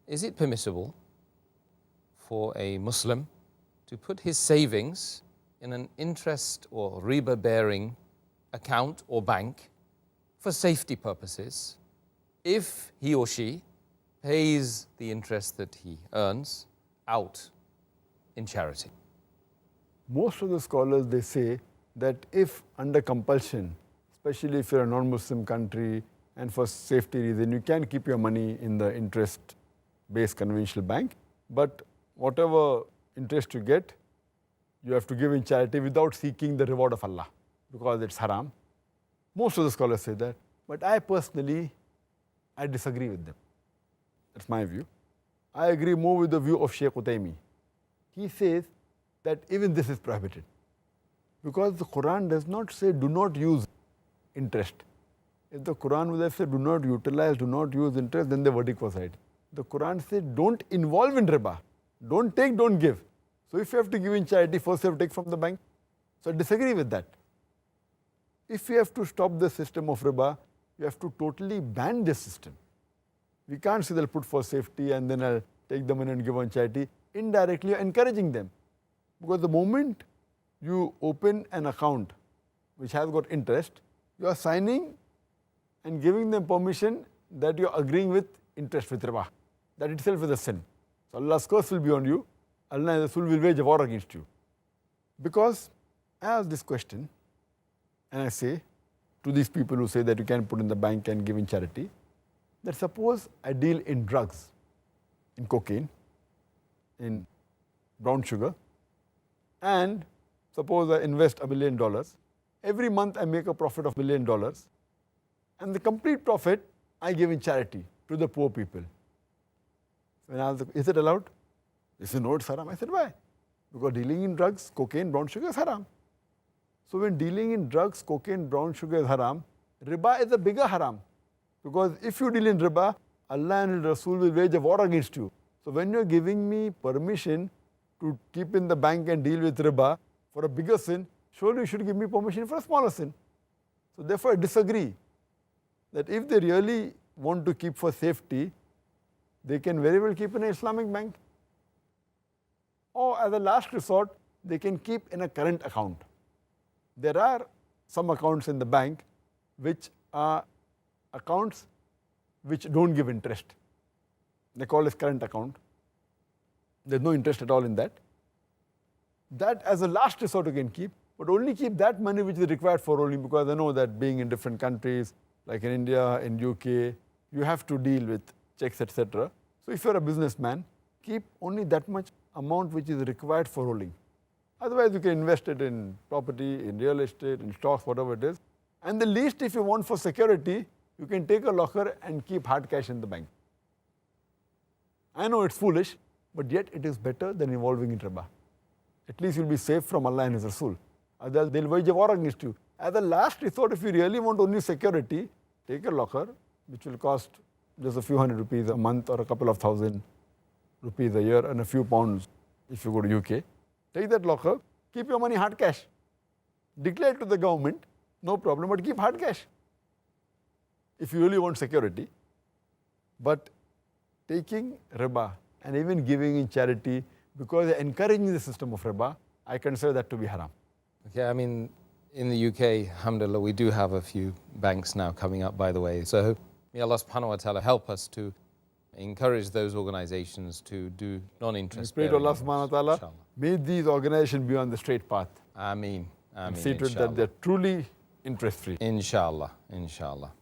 is it permissible for a Muslim to put his savings in an interest or riba-bearing account or bank for safety purposes if he or she pays the interest that he earns out in charity? Most of the scholars, they say that if under compulsion, especially if you're a non-Muslim country and for safety reason, you can keep your money in the interest-based conventional bank, but whatever interest you get, you have to give in charity without seeking the reward of Allah, because it's haram. Most of the scholars say that, but I personally, I disagree with them. That's my view. I agree more with the view of Shaykh Utaymi. He says that even this is prohibited, because the Quran does not say do not use interest. If the Quran would have said do not utilize, do not use interest, then the verdict was right. The Quran said don't involve in riba, don't take, don't give. So if you have to give in charity, first you have to take from the bank. So I disagree with that. If you have to stop the system of riba, you have to totally ban this system. We can't say they'll put for safety and then I'll take the money and give on charity. Indirectly, you're encouraging them. Because the moment you open an account which has got interest, you are signing and giving them permission that you're agreeing with interest with riba. That itself is a sin. So Allah's curse will be on you. Allah and Rasul will wage a war against you. Because I ask this question and I say to these people who say that you can put in the bank and give in charity, that suppose I deal in drugs, in cocaine, in brown sugar, and suppose I invest $1 million. Every month I make a profit of $1 million, and the complete profit I give in charity to the poor people. When I asked, is it allowed? They said, no, it's haram. I said, why? Because dealing in drugs, cocaine, brown sugar is haram. So when dealing in drugs, cocaine, brown sugar is haram, riba is a bigger haram. Because if you deal in riba, Allah and Rasul will wage a war against you. So when you're giving me permission to keep in the bank and deal with riba for a bigger sin, surely you should give me permission for a smaller sin. So therefore I disagree that if they really want to keep for safety, they can very well keep in an Islamic bank. Or as a last resort, they can keep in a current account. There are some accounts in the bank which are accounts which don't give interest. They call it current account. There's no interest at all in that. That as a last resort you can keep, but only keep that money which is required for rolling, because I know that being in different countries, like in India, in UK, you have to deal with checks, etc. So if you're a businessman, keep only that much amount which is required for rolling. Otherwise you can invest it in property, in real estate, in stocks, whatever it is. And the least, if you want for security, you can take a locker and keep hard cash in the bank. I know it's foolish, but yet it is better than involving in riba. At least you'll be safe from Allah and His Rasul. Otherwise they'll wage a war against you. As a last resort, if you really want only security, take a locker which will cost just a few hundred rupees a month or a couple of thousand rupees a year and a few pounds if you go to UK. Take that locker, keep your money hard cash. Declare to the government, no problem, but keep hard cash if you really want security. But taking riba and even giving in charity because they're encouraging the system of riba, I consider that to be haram. Okay, I mean, in the UK, alhamdulillah, we do have a few banks now coming up, by the way. So may Allah subhanahu wa ta'ala help us to encourage those organizations to do non-interest bearing. Pray to Allah subhanahu wa ta'ala, may these organizations be on the straight path. Ameen. Ameen. See to it that they're truly interest free. Inshallah. Inshallah.